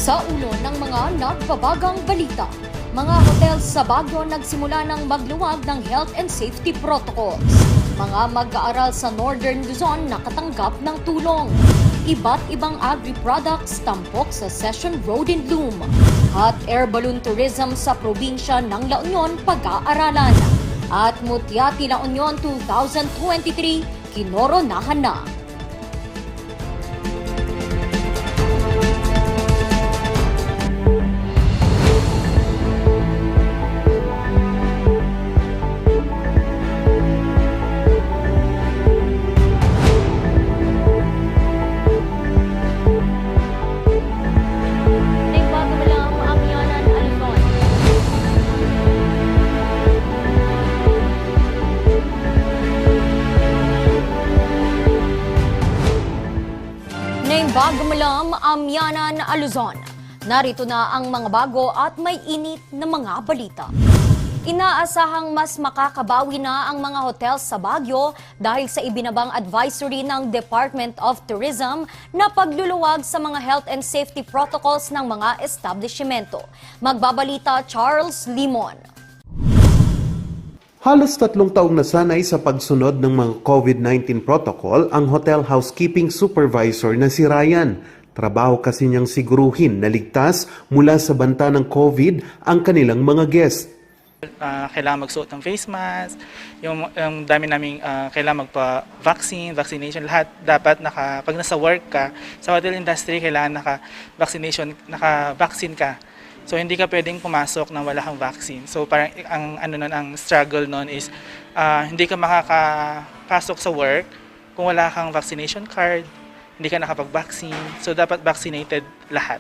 Sa ulo ng mga nagbabagang balita, mga hotel sa Baguio nagsimula ng magluwag ng health and safety protocols. Mga mag-aaral sa Northern Luzon nakatanggap ng tulong. Iba't ibang agri-products tampok sa Session Road in Bloom. At air balloon tourism sa probinsya ng La Union pag-aaralan. At Mutyati La Union 2023 kinoronahan na. Bagmalam, Amyanan, Luzon. Narito na ang mga bago at may init na mga balita. Inaasahang mas makakabawi na ang mga hotel sa Baguio dahil sa ibinabang advisory ng Department of Tourism na pagluluwag sa mga health and safety protocols ng mga establishmento. Magbabalita Charles Limon. Halos 3 taong nasanay sa pagsunod ng mga COVID-19 protocol ang hotel housekeeping supervisor na si Ryan. Trabaho kasi niyang siguruhin na ligtas mula sa banta ng COVID ang kanilang mga guest. Kailangan magsuot ng face mask, yung dami naming kailangan vaccination, lahat dapat pag nasa work ka, sa hotel industry kailangan naka-vaccine ka. So hindi ka pwedeng pumasok nang wala kang vaccine. So parang ang struggle noon is hindi ka makakapasok sa work kung wala kang vaccination card, hindi ka nakapag-vaccine. So dapat vaccinated lahat.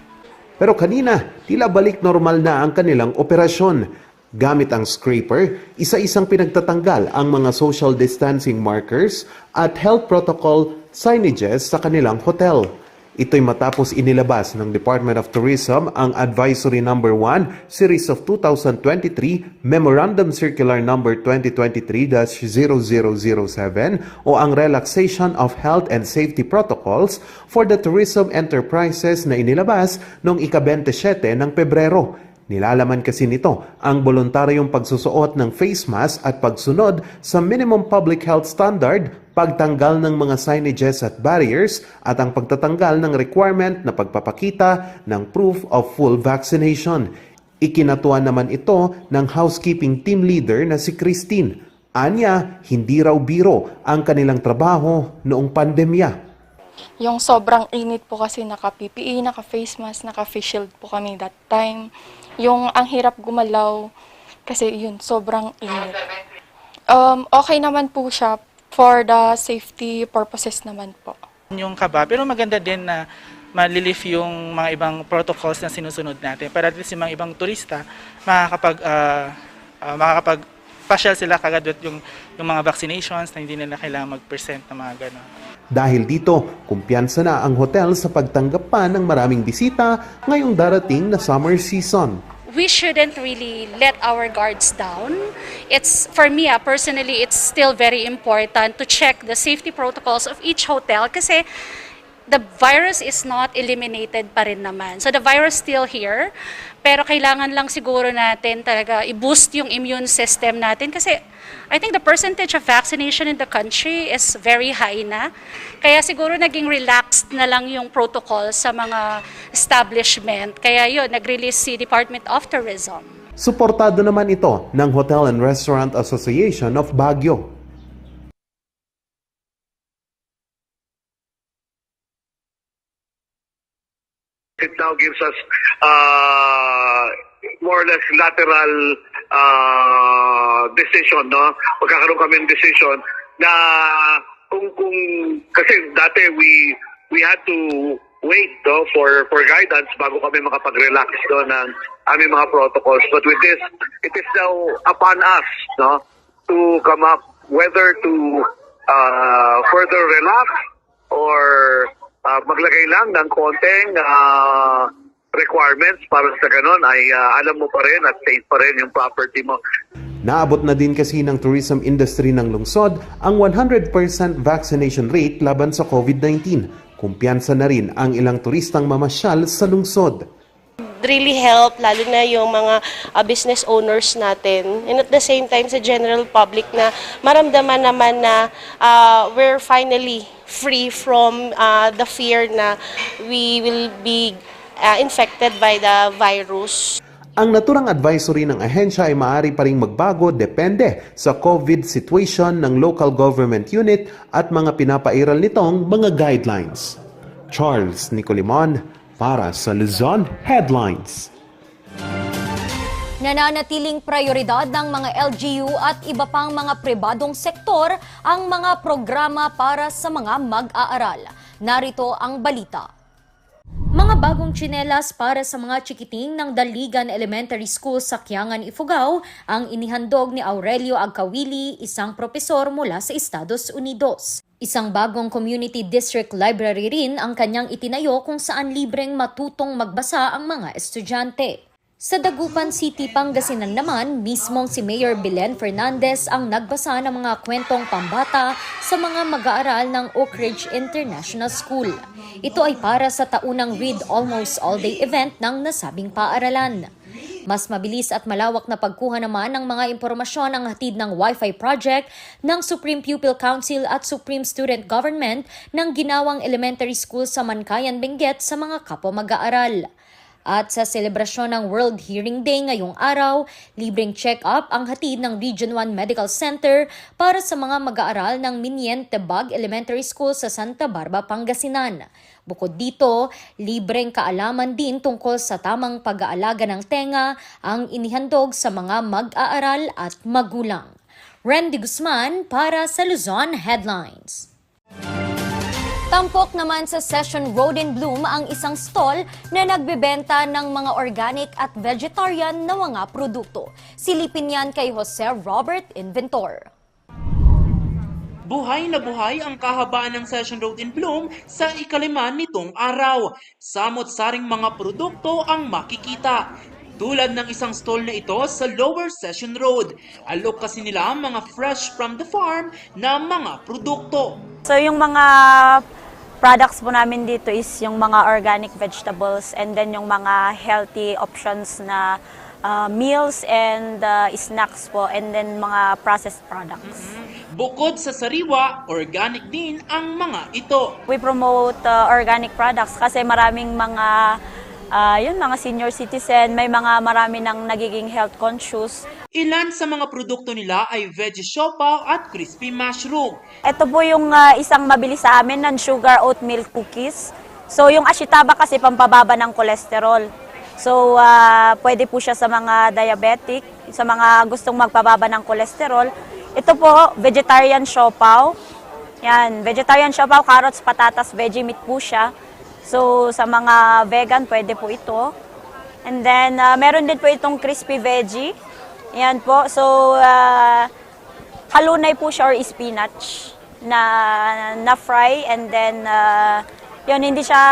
Pero kanina, tila balik normal na ang kanilang operasyon. Gamit ang scraper, isa-isang pinagtatanggal ang mga social distancing markers at health protocol signages sa kanilang hotel. Ito'y matapos inilabas ng Department of Tourism ang Advisory No. 1, Series of 2023, Memorandum Circular No. 2023-0007 o ang Relaxation of Health and Safety Protocols for the Tourism Enterprises na inilabas noong ika-27 ng Pebrero. Nilalaman kasi nito ang voluntaryong pagsusuot ng face mask at pagsunod sa minimum public health standard, pagtanggal ng mga signages at barriers at ang pagtatanggal ng requirement na pagpapakita ng proof of full vaccination. Ikinatuwa naman ito ng housekeeping team leader na si Christine. Anya, hindi raw biro ang kanilang trabaho noong pandemya. Yung sobrang init po kasi naka-PPE, naka-face mask, naka-face shield po kami that time. Yung ang hirap gumalaw kasi yun, sobrang init. Okay naman po siya for the safety purposes naman po. Yung kaba, pero maganda din na malilift yung mga ibang protocols na sinusunod natin para at least yung mga ibang turista makakapag-pasyal sila kagad yung mga vaccinations na hindi nila kailangan mag-present na mga gano'n. Dahil dito, kumpiyansa na ang hotel sa pagtanggap pa ng maraming bisita ngayong darating na summer season. We shouldn't really let our guards down. For me, personally, it's still very important to check the safety protocols of each hotel kasi the virus is not eliminated pa rin naman. So the virus still here, pero kailangan lang siguro natin talaga i-boost yung immune system natin kasi I think the percentage of vaccination in the country is very high na. Kaya siguro naging relaxed na lang yung protocol sa mga establishment. Kaya yun, nag-release si Department of Tourism. Suportado naman ito ng Hotel and Restaurant Association of Baguio. It now gives us more or less lateral decision, no? Magkakaroon kami ng decision na kung kasi dati we had to wait for guidance bago kami makapag-relax ng aming mga protocols. But with this, it is now upon us, no, to come up whether to further relax or maglagay lang ng konting requirements para sa ganun ay alam mo pa rin at safe pa rin yung property mo. Naabot na din kasi ng tourism industry ng lungsod ang 100% vaccination rate laban sa COVID-19. Kumpiyansa na rin ang ilang turistang mamasyal sa lungsod. really help, lalo na yung mga business owners natin. And at the same time, sa general public na maramdaman naman na we're finally free from the fear na we will be infected by the virus. Ang naturang advisory ng ahensya ay maaari pa ring magbago depende sa COVID situation ng local government unit at mga pinapairal nitong mga guidelines. Charles Nicolimon para sa Luzon Headlines. Nananatiling prioridad ng mga LGU at iba pang mga pribadong sektor ang mga programa para sa mga mag-aaral. Narito ang balita. Mga bagong tsinelas para sa mga chikiting ng Daligan Elementary School sa Kiangan, Ifugao ang inihandog ni Aurelio Agkawili, isang propesor mula sa Estados Unidos. Isang bagong community district library rin ang kanyang itinayo kung saan libreng matutong magbasa ang mga estudyante. Sa Dagupan City, Pangasinan naman, mismong si Mayor Belen Fernandez ang nagbasa ng mga kwentong pambata sa mga mag-aaral ng Oak Ridge International School. Ito ay para sa taunang Read Almost All Day event ng nasabing paaralan. Mas mabilis at malawak na pagkuha naman ng mga impormasyon ang hatid ng Wi-Fi project ng Supreme Pupil Council at Supreme Student Government ng ginawang elementary school sa Mankayan, Benguet sa mga kapwa mag-aaral. At sa selebrasyon ng World Hearing Day ngayong araw, libreng check-up ang hatid ng Region 1 Medical Center para sa mga mag-aaral ng Miniente Bag Elementary School sa Santa Barbara, Pangasinan. Bukod dito, libreng kaalaman din tungkol sa tamang pag-aalaga ng tenga ang inihandog sa mga mag-aaral at magulang. Randy Guzman para sa Luzon Headlines. Tampok naman sa Session Road in Bloom ang isang stall na nagbebenta ng mga organic at vegetarian na mga produkto. Silipin yan kay Jose Robert Inventor. Buhay na buhay ang kahabaan ng Session Road in Bloom sa ikalima nitong araw. Samot-saring mga produkto ang makikita. Tulad ng isang stall na ito sa Lower Session Road. Alok kasi nila mga fresh from the farm na mga produkto. So yung mga products po namin dito is yung mga organic vegetables and then yung mga healthy options na meals and snacks po and then mga processed products. Bukod sa sariwa, organic din ang mga ito. We promote organic products kasi maraming mga mga senior citizen, may marami nang nagiging health conscious. Ilan sa mga produkto nila ay veggie siopaw at crispy mushroom. Ito po yung isang mabilis sa amin, non-sugar oatmeal cookies. So yung ashitaba kasi pampababa ng cholesterol. So pwede po siya sa mga diabetic, sa mga gustong magpababa ng cholesterol. Ito po, vegetarian siopaw. Yan, vegetarian siopaw, carrots, patatas, veggie meat po siya. So sa mga vegan, pwede po ito. And then meron din po itong crispy veggie. Yan po. So halunay po siya or spinach na fry and then yun, hindi siya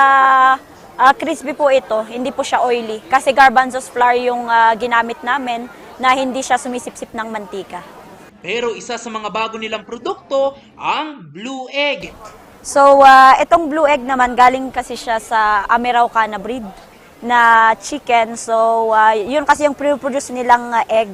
crispy po ito, hindi po siya oily kasi garbanzos flour yung ginamit namin na hindi siya sumisipsip ng mantika. Pero isa sa mga bago nilang produkto ang Blue Egg. So itong Blue Egg naman galing kasi siya sa Ameraucana breed na chicken. So yun kasi yung produce nilang egg.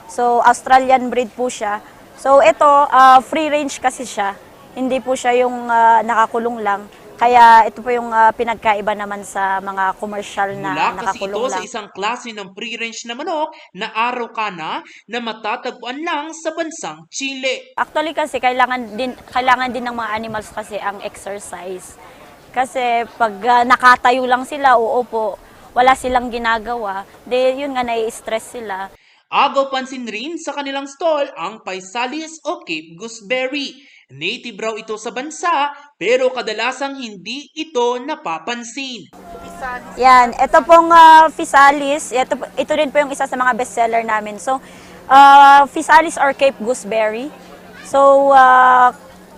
So Australian breed po siya. So ito free range kasi siya. Hindi po siya yung nakakulong lang. Kaya ito po yung pinagkaiba naman sa mga commercial na Mula kasi nakakulong ito lang. sa isang klase ng free-range na manok na Araucana na matatagpuan lang sa bansang Chile. Actually kasi kailangan din ng mga animals kasi ang exercise. Kasi pag nakatayo lang sila, uupo, wala silang ginagawa, yun nga nai-stress sila. Agaw pansin rin sa kanilang stall ang paisalis o Cape Gooseberry. Native raw ito sa bansa pero kadalasang hindi ito napapansin. Yan, ito pong physalis, ito din po yung isa sa mga bestseller namin. So, physalis or Cape Gooseberry. So,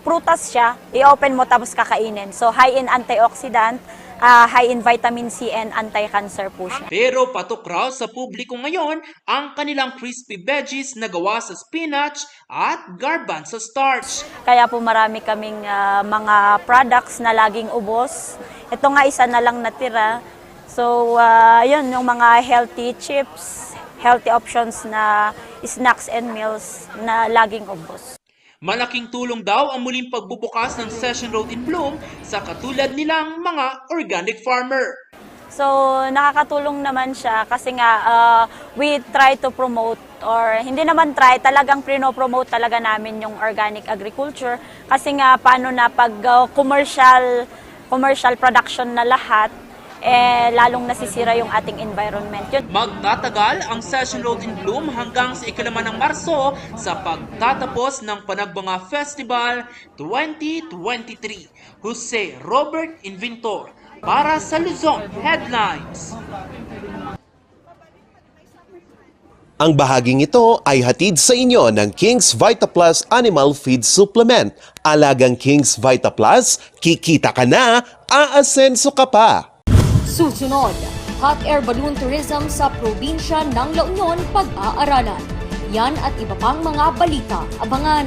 prutas siya, i-open mo tapos kakainin. So, high in antioxidant, high in vitamin C and anti-cancer po siya. Pero patok raw sa publiko ngayon ang kanilang crispy veggies na gawa sa spinach at garbanzo starch. Kaya po marami kaming mga products na laging ubos. Ito nga isa na lang natira. So, yun, yung mga healthy chips, healthy options na snacks and meals na laging ubos. Malaking tulong daw ang muling pagbubukas ng Session Road in Bloom sa katulad nilang mga organic farmer. So, nakakatulong naman siya kasi nga we try to promote or hindi naman try, talagang prino-promote talaga namin yung organic agriculture kasi nga paano na pag commercial production na lahat, lalong nasisira yung ating environment. Yun. Magtatagal ang Session Road in Bloom hanggang sa ika-5 ng Marso sa pagtatapos ng Panagbanga Festival 2023. Jose Robert Inventor para sa Luzon Headlines. Ang bahaging ito ay hatid sa inyo ng King's Vita Plus Animal Feed Supplement. Alagang King's Vita Plus, kikita ka na, aasenso ka pa. Susunod, hot air balloon tourism sa probinsya ng La Union pag-aaralan. Yan at iba pang mga balita. Abangan!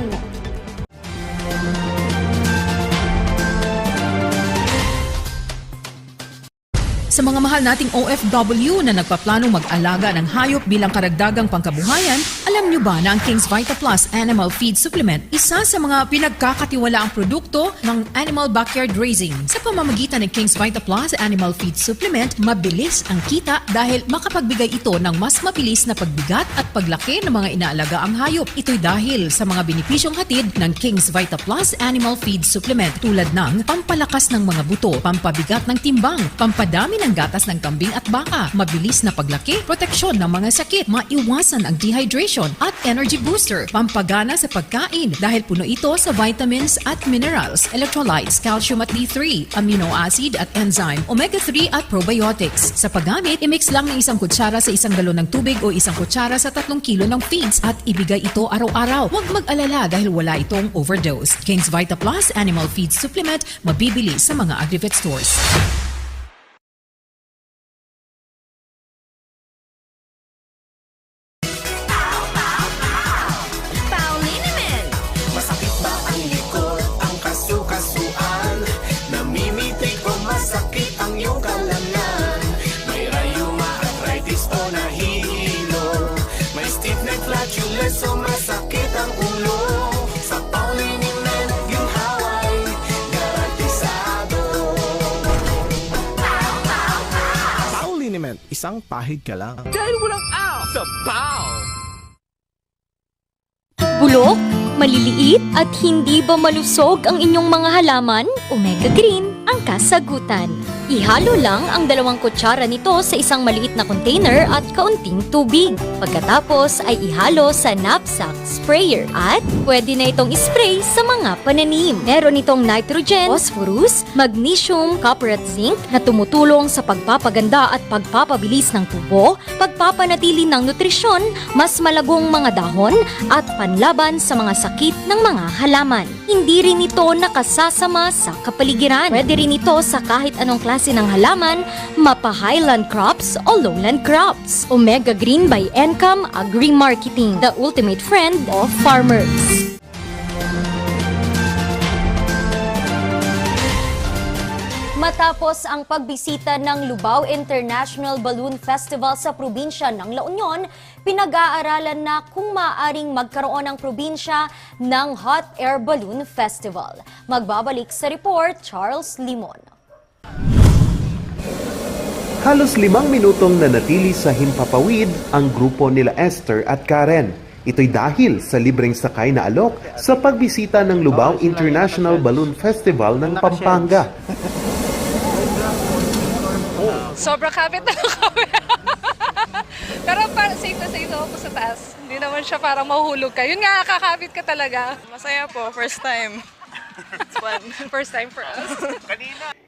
Sa mga mahal nating OFW na nagpaplanong mag-alaga ng hayop bilang karagdagang pangkabuhayan, alam nyo ba na ang King's Vita Plus Animal Feed Supplement isa sa mga pinagkakatiwalaang produkto ng Animal Backyard Raising? Sa pamamagitan ng King's Vita Plus Animal Feed Supplement, mabilis ang kita dahil makapagbigay ito ng mas mabilis na pagbigat at paglaki ng mga inaalagaang hayop. Ito'y dahil sa mga benepisyong hatid ng King's Vita Plus Animal Feed Supplement tulad ng pampalakas ng mga buto, pampabigat ng timbang, pampadami ng gatas ng kambing at baka, mabilis na paglaki, proteksyon ng mga sakit, maiwasan ang dehydration at energy booster, pampagana sa pagkain dahil puno ito sa vitamins at minerals, electrolytes, calcium at D3, amino acid at enzyme, omega-3 at probiotics. Sa paggamit, i-mix lang ng 1 kutsara sa 1 galon ng tubig o 1 kutsara sa 3 kilo ng feeds at ibigay ito araw-araw. Huwag mag-alala dahil wala itong overdose. King's Vita Plus Animal Feed Supplement, mabibili sa mga Agrivet stores. So masakit ang ulo sa Pauliniment, ginhaway garantisado. Pauliniment, isang pahid ka lang. Dahil walang aw sa PAW! Bulok, maliliit at hindi ba malusog ang inyong mga halaman? Omega Green ang kasagutan. Ihalo lang ang 2 kutsara nito sa isang maliit na container at kaunting tubig. Pagkatapos ay ihalo sa knapsack sprayer at pwede na itong spray sa mga pananim. Meron itong nitrogen, phosphorus, magnesium, copper at zinc na tumutulong sa pagpapaganda at pagpapabilis ng tubo, pagpapanatili ng nutrisyon, mas malagong mga dahon at panlaban sa mga sakit ng mga halaman. Hindi rin ito nakasasama sa kapaligiran. Pwede rin ito sa kahit anong klase ng halaman, mapa-highland crops o lowland crops. Omega Green by Encam Agri-Marketing, the ultimate friend of farmers. Matapos ang pagbisita ng Lubao International Balloon Festival sa probinsya ng La Union, pinag-aaralan na kung maaaring magkaroon ng probinsya ng Hot Air Balloon Festival. Magbabalik sa report, Charles Limon. Halos 5 minutong nanatili sa himpapawid ang grupo nila Esther at Karen. Ito'y dahil sa libreng sakay na alok sa pagbisita ng Lubao International Balloon Festival ng Pampanga. Sobrang kapit na kami. Pero safe na safe ako sa taas. Hindi naman siya parang mahuhulog ka. Yun nga, kakapit ka talaga. Masaya po, first time. It's fun. First time for us.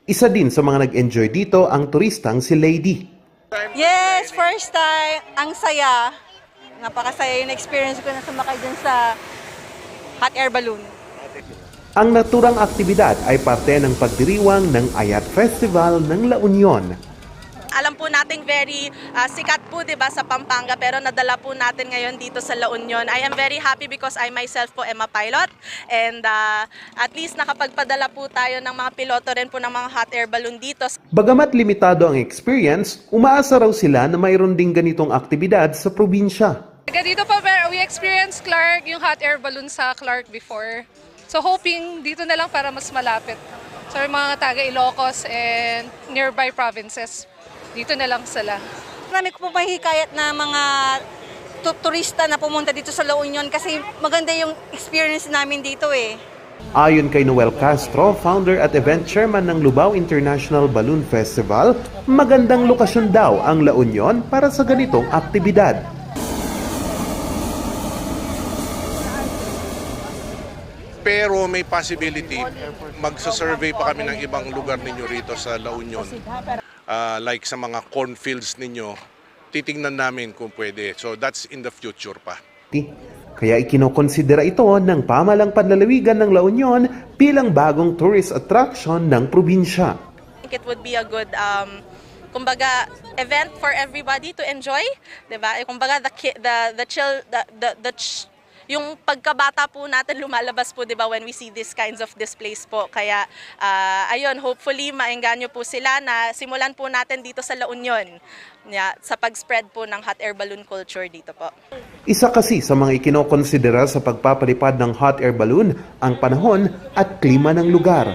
Isa din sa mga nag-enjoy dito ang turistang si Lady. Yes, first time. Ang saya. Napakasaya yung experience ko na sumakay dun sa hot air balloon. Ang naturang aktibidad ay parte ng pagdiriwang ng Ayat Festival ng La Union. Alam po natin nating very sikat po, 'di ba, sa Pampanga, pero nadala po natin ngayon dito sa La Union. I am very happy because I myself po am a pilot, and at least nakapagpadala po tayo ng mga piloto rin po ng mga hot air balloon dito. Bagamat limitado ang experience, umaasa raw sila na mayroon ding ganitong aktibidad sa probinsya. Dito po, we experienced Clark, yung hot air balloon sa Clark before. So hoping dito na lang para mas malapit. So yung mga taga Ilocos and nearby provinces, dito na lang sila. Marami ko po mahihikayat na mga turista na pumunta dito sa La Union kasi maganda yung experience namin dito eh. Ayon kay Noel Castro, founder at event chairman ng Lubao International Balloon Festival, magandang lokasyon daw ang La Union para sa ganitong aktibidad. Pero may possibility, magsa-survey pa kami ng ibang lugar ninyo rito sa La Union. Like sa mga cornfields ninyo, titingnan namin kung pwede. So that's in the future pa. Kaya ikinokonsidera ito ng pamalang panlalawigan ng La Union bilang bagong tourist attraction ng probinsya. I think it would be a good kumbaga event for everybody to enjoy, 'di ba? Kumbaga yung pagkabata po natin lumalabas po, 'di ba, when we see these kinds of displays po. Kaya ayun, hopefully maengganyo po sila na simulan po natin dito sa La Union sa pag-spread po ng hot air balloon culture dito po. Isa kasi sa mga ikinokonsidera sa pagpapalipad ng hot air balloon ang panahon at klima ng lugar.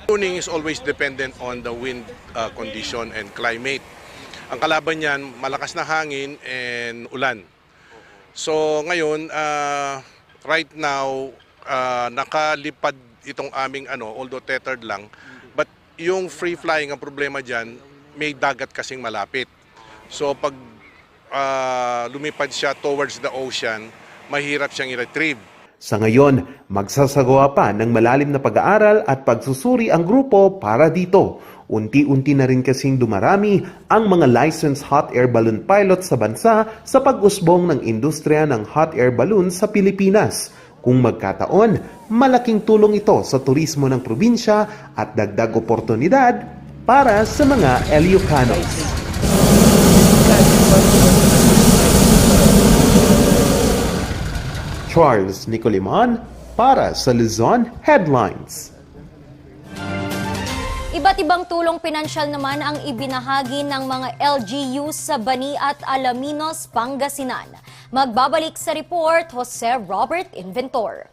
Tuning is always dependent on the wind condition and climate. Ang kalaban niyan, malakas na hangin and ulan. So ngayon, right now, nakalipad itong aming although tethered lang, but yung free flying, ang problema dyan, may dagat kasing malapit. So pag lumipad siya towards the ocean, mahirap siyang i-retrieve. Sa ngayon, magsasagawa pa ng malalim na pag-aaral at pagsusuri ang grupo para dito. Unti-unti na rin kasing dumarami ang mga licensed hot air balloon pilots sa bansa sa pag-usbong ng industriya ng hot air balloon sa Pilipinas. Kung magkataon, malaking tulong ito sa turismo ng probinsya at dagdag oportunidad para sa mga Ilocos. Charles Nicolimon para sa Luzon Headlines. Iba't ibang tulong pinansyal naman ang ibinahagi ng mga LGUs sa Bani at Alaminos, Pangasinan. Magbabalik sa report, Jose Robert Inventor.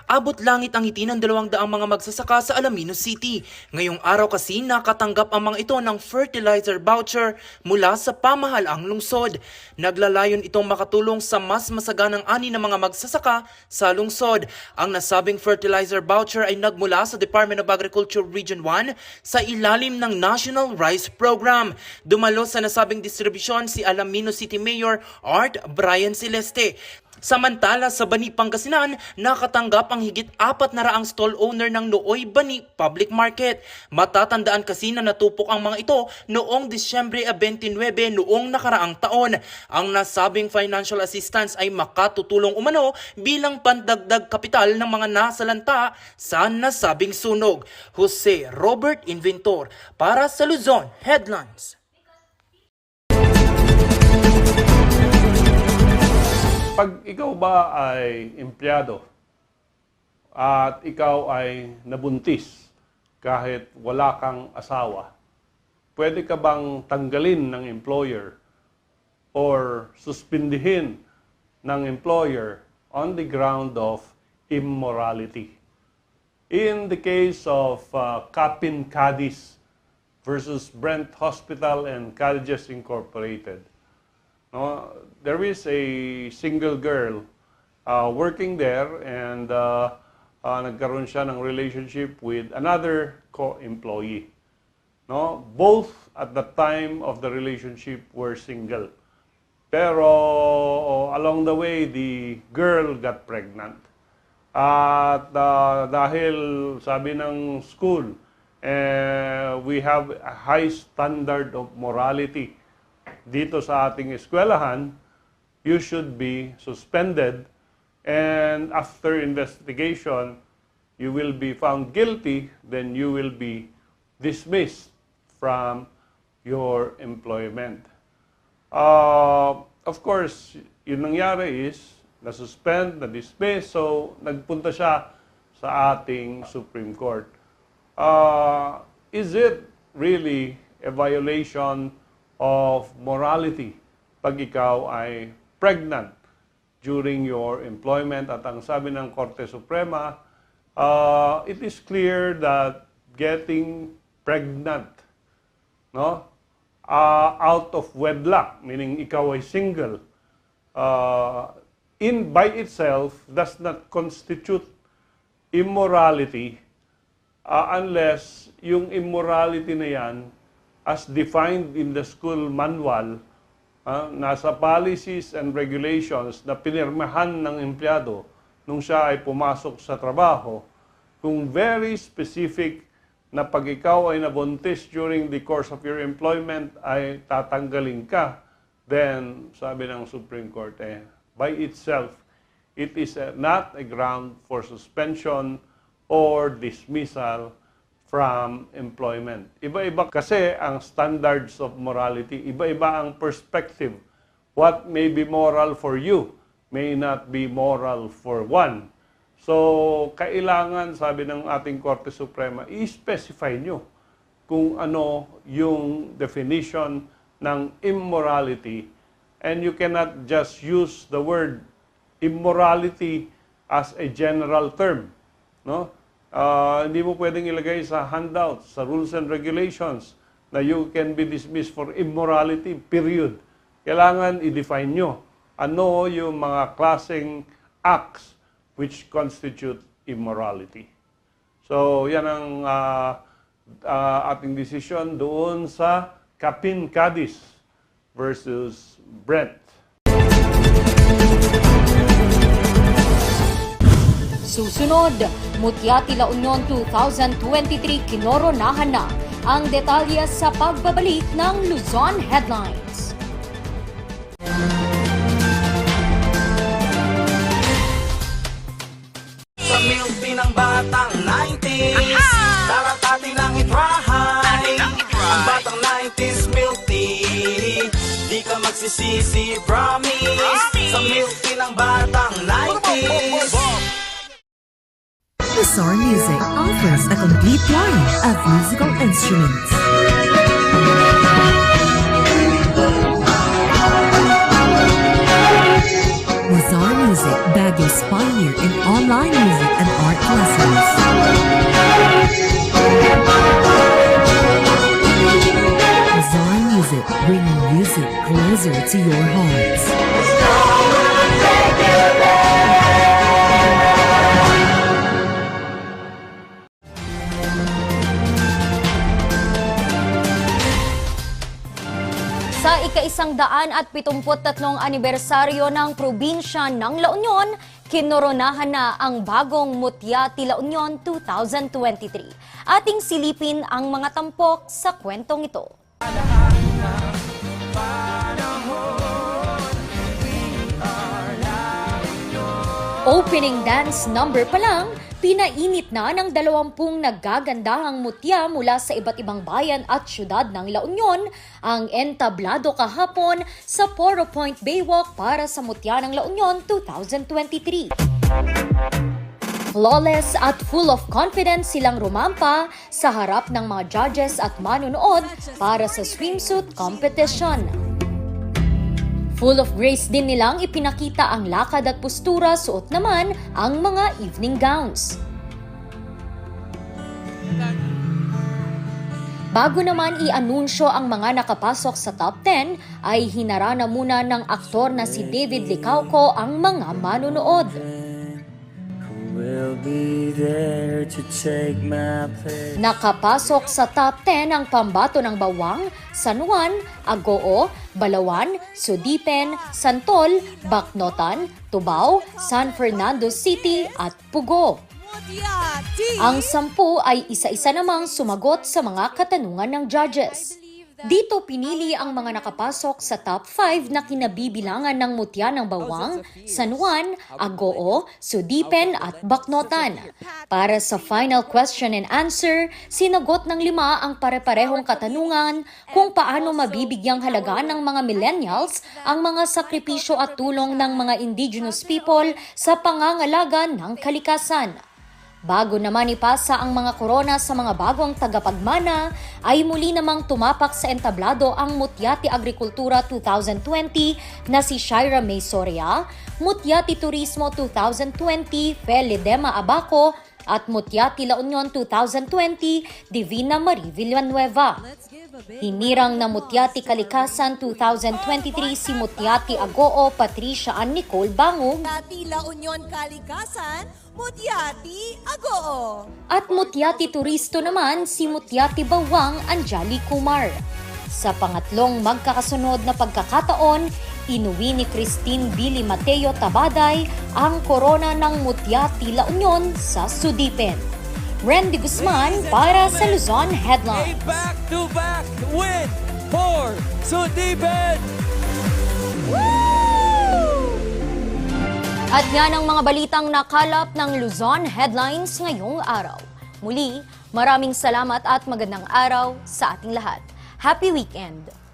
Abot langit ang ngiti ng 200 mga magsasaka sa Alaminos City. Ngayong araw kasi nakatanggap ang mga ito ng fertilizer voucher mula sa pamahalaang lungsod. Naglalayon itong makatulong sa mas masaganang ani ng mga magsasaka sa lungsod. Ang nasabing fertilizer voucher ay nagmula sa Department of Agriculture Region 1 sa ilalim ng National Rice Program. Dumalo sa nasabing distribusyon si Alaminos City Mayor Art Brian Celeste. Samantala sa Bani, Pangasinan, nakatanggap ang higit 400 stall owner ng Nooy Bani Public Market. Matatandaan kasi na natupok ang mga ito noong Disyembre 29 noong nakaraang taon. Ang nasabing financial assistance ay makatutulong umano bilang pandagdag kapital ng mga nasalanta sa nasabing sunog. Jose Robert Inventor para sa Luzon Headlines. Pag ikaw ba ay empleyado at ikaw ay nabuntis kahit wala kang asawa, pwede ka bang tanggalin ng employer or suspindihin ng employer on the ground of immorality? In the case of Capin Cadiz versus Brent Hospital and Colleges Incorporated, there is a single girl working there and nagkaroon siya ng relationship with another co-employee. Both at the time of the relationship were single. Pero along the way, the girl got pregnant. At dahil sabi ng school, we have a high standard of morality dito sa ating eskwelahan, you should be suspended, and after investigation, you will be found guilty, then you will be dismissed from your employment. Of course, yung nangyari is, na-suspend, na-dismiss, so nagpunta siya sa ating Supreme Court. Is it really a violation of morality pag ikaw ay pregnant during your employment? At ang sabi ng Korte Suprema, it is clear that getting pregnant, no, out of wedlock, meaning ikaw ay single, by itself does not constitute immorality unless yung immorality na yan as defined in the school manual, nasa policies and regulations na pinirmahan ng empleyado nung siya ay pumasok sa trabaho, kung very specific na pag ikaw ay nabuntis during the course of your employment ay tatanggalin ka, then sabi ng Supreme Court, by itself, it is not a ground for suspension or dismissal from employment. Iba-iba kasi ang standards of morality, iba-iba ang perspective. What may be moral for you may not be moral for one. So, kailangan, sabi ng ating Korte Suprema, i-specify nyo kung ano yung definition ng immorality, and you cannot just use the word immorality as a general term, no? Hindi mo pwedeng ilagay sa handouts, sa rules and regulations na you can be dismissed for immorality, period. Kailangan i-define nyo ano yung mga klaseng acts which constitute immorality. So, yan ang ating decision doon sa Capin-Cadiz versus Brent. Susunod, Mutiati La Union 2023 kinoronahan na ang detalye sa pagbabalik ng Luzon Headlines. Sa milk din ng batang 90s, tara't atin ang itrahay. Ang batang 90s milk tea, di ka magsisisi, promise. Sa milk din ng batang 90s. Bizarre Music offers a complete line of musical instruments. Bizarre Music, Baguio's pioneer in online music and art lessons. Bizarre Music, bringing music closer to your hearts. Sa ika-173 anibersaryo ng probinsya ng La Union, kinoronahan na ang bagong Mutiati La Union 2023. Ating silipin ang mga tampok sa kwentong ito. Opening dance number pa lang, pinainit na ng 20 naggagandahang mutya mula sa iba't ibang bayan at syudad ng La Union ang entablado kahapon sa Poro Point Baywalk para sa Mutya ng La Union 2023. Flawless at full of confidence silang rumampa sa harap ng mga judges at manonood para sa swimsuit competition. Full of grace din nilang ipinakita ang lakad at postura, suot naman ang mga evening gowns. Bago naman i-anunsyo ang mga nakapasok sa top 10, ay hinarana muna ng aktor na si David Licauco ang mga manonood. Nakapasok sa top 10 ang Pambato ng Bawang, San Juan, Agoo, Balawan, Sudipen, Santol, Bacnotan, Tubao, San Fernando City at Pugo. Ang 10 ay isa-isa namang sumagot sa mga katanungan ng judges. Dito pinili ang mga nakapasok sa top 5 na kinabibilangan ng Mutya ng Bawang, San Juan, Agoo, Sudipen at Bacnotan. Para sa final question and answer, sinagot ng 5 ang pare-parehong katanungan kung paano mabibigyang halaga ng mga millennials ang mga sakripisyo at tulong ng mga indigenous people sa pangangalaga ng kalikasan. Bago naman ipasa ang mga korona sa mga bagong tagapagmana, ay muli namang tumapak sa entablado ang Mutyati Agrikultura 2020 na si Shaira May Soria, Mutyati Turismo 2020 Felidema Abaco at Mutyati La Union 2020 Divina Marie Villanueva. Hinirang na Mutyati Kalikasan 2023 si Mutyati Agoo Patricia Ann Nicole Bangog La Union Kalikasan, Mutyati Agoo. At Mutyati Turisto naman si Mutyati Bawang Anjali Kumar. Sa pangatlong magkakasunod na pagkakataon, inuwi ni Christine Billy Mateo Tabaday ang korona ng Mutyati La Union sa Sudipen. Randy Guzman para sa Luzon Headlines. Back-to-back win for Sudipen! At yan ang mga balitang nakalap ng Luzon Headlines ngayong araw. Muli, maraming salamat at magandang araw sa ating lahat. Happy weekend!